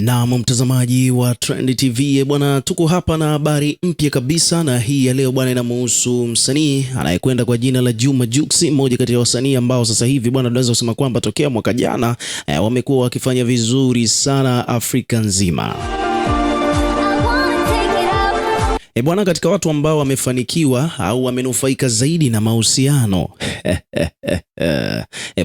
Na mtazamaji wa Trend TV bwana, tuko hapa na habari mpya kabisa, na hii ya leo bwana inamhusu msanii anayekwenda kwa jina la Juma Jux, mmoja kati ya wasanii ambao sasa hivi bwana tunaweza kusema kwamba tokea mwaka jana wamekuwa wakifanya vizuri sana Afrika nzima. Bwana, katika watu ambao wamefanikiwa au wamenufaika zaidi na mahusiano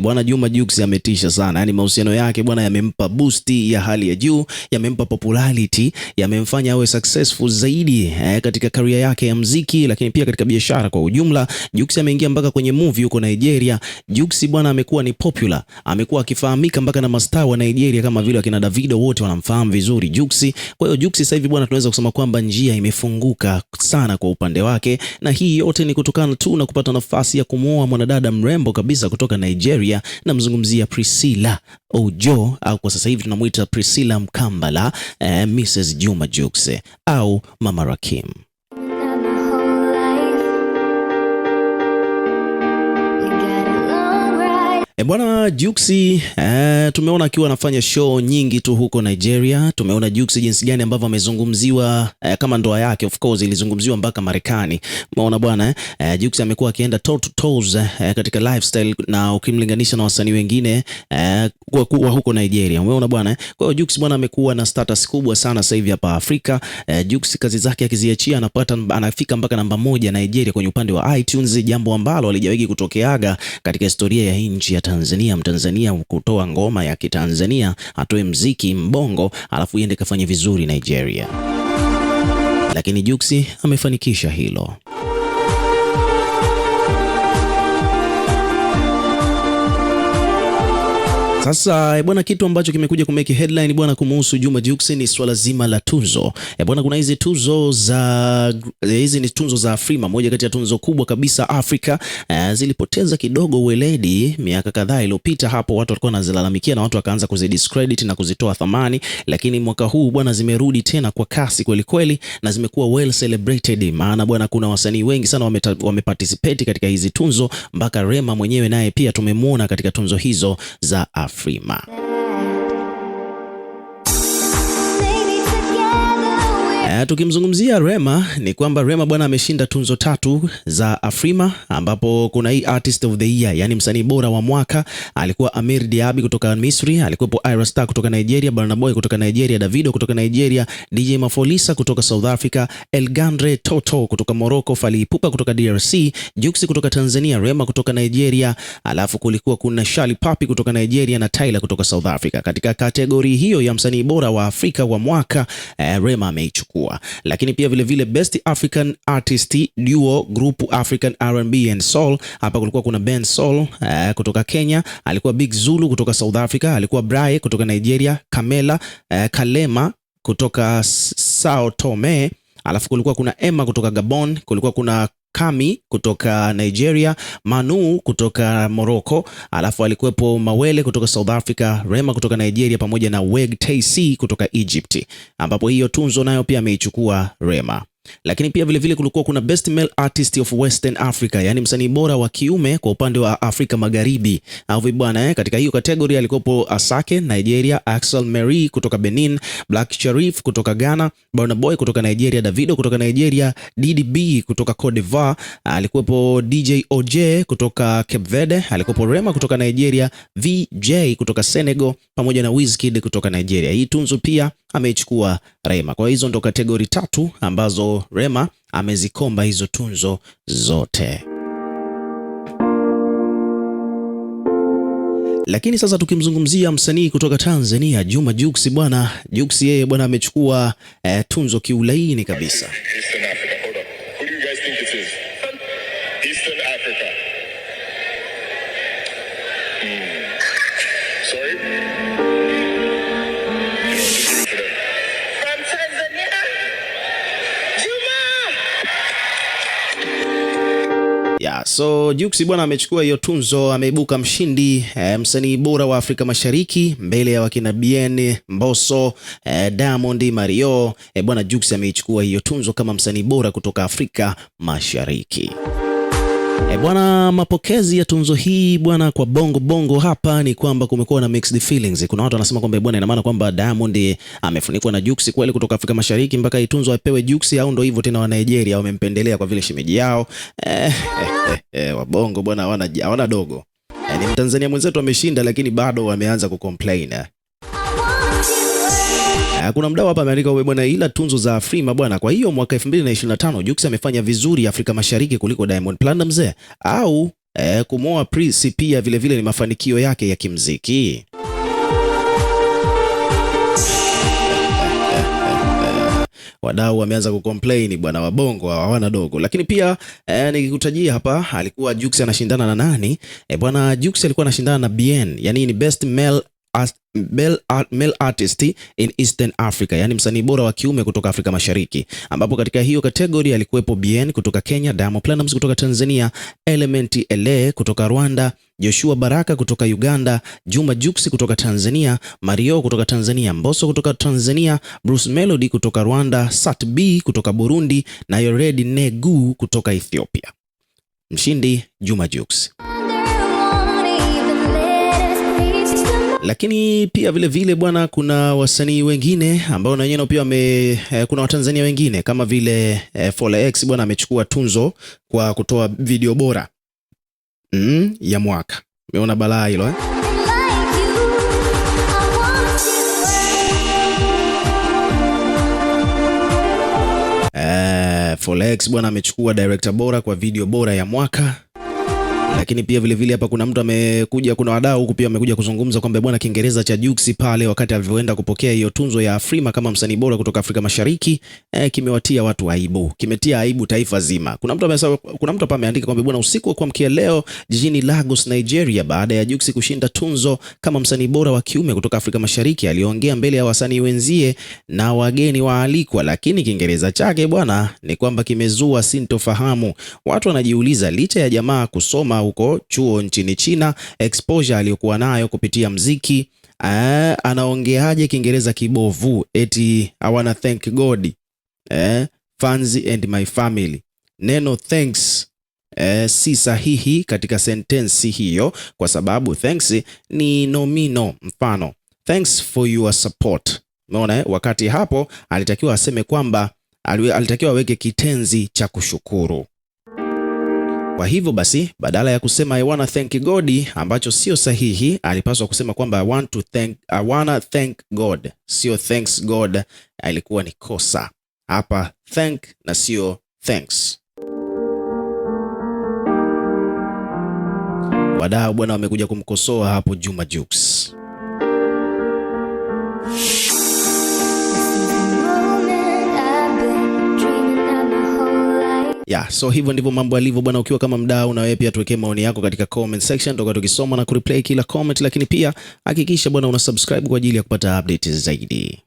bwana Juma Jux ametisha sana. Yani mahusiano yake bwana yamempa boost ya hali ya juu, yamempa popularity, yamemfanya awe successful zaidi katika career yake ya muziki, lakini pia katika biashara kwa ujumla. Jux ameingia mpaka kwenye movie huko Nigeria. Jux bwana amekuwa ni popular, amekuwa akifahamika mpaka na mastaa wa Nigeria kama vile akina Davido, wote wanamfahamu vizuri Jux. Kwa hiyo Jux sasa hivi bwana tunaweza kusema kwamba njia imefunguka sana kwa upande wake, na hii yote ni kutokana tu na kupata nafasi ya kumwoa mwanadada mrembo kabisa kutoka Nigeria, na mzungumzia Priscilla Ojo, au kwa sasa hivi tunamuita Priscilla Mkambala, Mrs Juma Jux au Mama Rakim. Bwana Jux tumeona akiwa anafanya show nyingi tu huko Nigeria. Tumeona Jux jinsi gani ambavyo amezungumziwa, kama ndoa yake of course ilizungumziwa mpaka Marekani. Umeona bwana Jux amekuwa akienda toe to toes katika lifestyle, na ukimlinganisha na wasanii wengine kwa huko Nigeria. Umeona bwana kwa hiyo Jux bwana amekuwa na status kubwa sana sasa hivi hapa Afrika. Jux kazi zake akiziachia anafika mpaka namba 1 Nigeria kwenye upande wa iTunes, jambo ambalo halijawahi kutokeaga katika historia ya nchi ya Tanzania. Mtanzania kutoa ngoma ya Kitanzania, atoe mziki mbongo alafu iende kafanye vizuri Nigeria, lakini Jux amefanikisha hilo. Sasa bwana, kitu ambacho kimekuja kumeki headline bwana kumuhusu Juma Jux ni swala zima la tuzo. Bwana kuna hizi tuzo ni tuzo za Afrima, moja kati ya tuzo kubwa kabisa Afrika. Zilipoteza kidogo weledi miaka kadhaa iliyopita. Hapo watu walikuwa wanazilalamikia na watu wakaanza kuzidiscredit na kuzitoa thamani, lakini mwaka huu bwana zimerudi tena kwa kasi kweli kweli, na zimekuwa well celebrated. Maana bwana kuna wasanii wengi sana wameparticipate katika hizi tuzo, mpaka Rema mwenyewe naye pia tumemwona katika tuzo hizo za Afrima. Tukimzungumzia Rema ni kwamba Rema bwana ameshinda tuzo 3 za Afrima, ambapo kuna hii Artist of the Year, yani msanii bora wa mwaka alikuwa Amir Diaby kutoka Misri, alikuwepo Ira Star kutoka Nigeria, Burna Boy kutoka Nigeria, Davido kutoka Nigeria, DJ Mafolisa kutoka South Africa, Elgandre Toto kutoka Morocco, Fally Ipupa kutoka DRC, Jux kutoka Tanzania, Rema kutoka Nigeria, alafu kulikuwa kuna Shali Papi kutoka Nigeria na Tyler kutoka South Africa. Katika kategori hiyo ya msanii bora wa Afrika wa mwaka Rema ameichukua. Lakini pia vile Best African Artist Duo Group African R&B and Soul, hapa kulikuwa kuna Ben Soul kutoka Kenya, alikuwa Big Zulu kutoka South Africa, alikuwa Braye kutoka Nigeria, Kalema kutoka Sao Tome, alafu kulikuwa kuna Emma kutoka Gabon, kulikuwa kuna Kami kutoka Nigeria, Manu kutoka Morocco, alafu alikuwepo Mawele kutoka South Africa, Rema kutoka Nigeria, pamoja na Weg TC kutoka Egypt, ambapo hiyo tunzo nayo pia ameichukua Rema. Lakini pia vile kulikuwa kuna Best Male Artist of Western Africa, yani msanii bora wa kiume kwa upande wa Afrika Magharibi au vibwana katika hiyo kategoria alikopo Asake Nigeria, Axel Mary kutoka Benin, Black Sharif kutoka Ghana, Burna Boy kutoka Nigeria, Davido kutoka Nigeria, DDB kutoka Cote d'Ivoire, alikuwepo DJ OJ kutoka Cape Verde, alikuwepo Rema kutoka Nigeria, VJ kutoka Senegal, pamoja na Wizkid kutoka Nigeria. Hii tunzo pia ameichukua Rema. Kwa hizo ndo kategori 3 ambazo Rema amezikomba hizo tunzo zote. Lakini sasa tukimzungumzia msanii kutoka Tanzania Juma Jux bwana, Jux yeye bwana amechukua tunzo kiulaini kabisa. So Jux bwana amechukua hiyo tunzo, ameibuka mshindi, msanii bora wa Afrika Mashariki mbele ya wakina Bien, Mbosso, Diamond, Mario. Bwana Jux ameichukua hiyo tunzo kama msanii bora kutoka Afrika Mashariki. Bwana, mapokezi ya tunzo hii bwana kwa bongo hapa ni kwamba kumekuwa na mixed feelings. Kuna watu wanasema kwamba bwana, ina maana kwamba Diamond amefunikwa na Jux kweli kutoka Afrika Mashariki mpaka itunzo apewe Jux, au ndo hivyo tena wa Nigeria wamempendelea kwa vile shemeji yao. Wabongo bwana hawana dogo. Ni Mtanzania mwenzetu ameshinda, lakini bado wameanza kucomplain. Kuna mdau hapa ameandika bwana, ila tunzo za Afrima bwana, kwa hiyo mwaka 2025 Jux amefanya vizuri Afrika Mashariki kuliko Diamond Platnumz au kumoa Prince pia vile vile ni mafanikio yake ya kimziki. Wadau wameanza kucomplain bwana, wabongo hawana dogo. Lakini pia nikikutajia hapa, alikuwa Jux anashindana na nani? Bwana, Jux alikuwa anashindana na Bien, yani ni best male artist in Eastern Africa, yani msanii bora wa kiume kutoka Afrika Mashariki, ambapo katika hiyo kategori alikuwepo Bien kutoka Kenya, Diamond Platnumz kutoka Tanzania, Element LA kutoka Rwanda, Joshua Baraka kutoka Uganda, Juma Jux kutoka Tanzania, Mario kutoka Tanzania, Mbosso kutoka Tanzania, Bruce Melody kutoka Rwanda, Sat B kutoka Burundi na Yoredi Negu kutoka Ethiopia. Mshindi Juma Jux. Lakini pia vile vile bwana, kuna wasanii wengine ambao na wenyewe pia kuna Watanzania wengine kama vile Fola X bwana amechukua tunzo kwa kutoa video bora ya mwaka. Umeona balaa hilo Fola X bwana amechukua director bora kwa video bora ya mwaka. Lakini pia vile vile hapa kuna mtu amekuja, kuna wadau huku pia wamekuja kuzungumza kwamba bwana, Kiingereza cha Jux pale wakati alivyoenda kupokea hiyo tunzo ya Afrima kama msanii bora kutoka Afrika Mashariki kimewatia watu aibu, kimetia aibu taifa zima. Kuna mtu hapa ameandika kwamba bwana, usiku wa kuamkia leo jijini Lagos, Nigeria, baada ya Jux kushinda tunzo kama msanii bora wa kiume kutoka Afrika Mashariki, aliongea mbele ya wasanii wenzie na wageni waalikwa, lakini Kiingereza chake bwana ni kwamba kimezua sintofahamu. Watu wanajiuliza, licha ya jamaa kusoma huko chuo nchini China, exposure aliyokuwa nayo kupitia mziki, anaongeaje Kiingereza kibovu? Eti I wanna thank God, fans and my family. Neno thanks si sahihi katika sentensi hiyo, kwa sababu thanks ni nomino. Mfano, thanks for your support. Umeona wakati hapo alitakiwa aseme kwamba alitakiwa aweke kitenzi cha kushukuru. Kwa hivyo basi, badala ya kusema I wanna thank God ambacho sio sahihi, alipaswa kusema kwamba I wanna thank God, sio thanks God. Ilikuwa ni kosa hapa, thank na sio thanks. Wadau bwana wamekuja kumkosoa hapo Juma Jux. So hivyo ndivyo mambo yalivyo bwana. Ukiwa kama mdau, na wewe pia tuwekee maoni yako katika comment section, tutakuwa tukisoma na kureplay kila comment, lakini pia hakikisha bwana una subscribe kwa ajili ya kupata updates zaidi.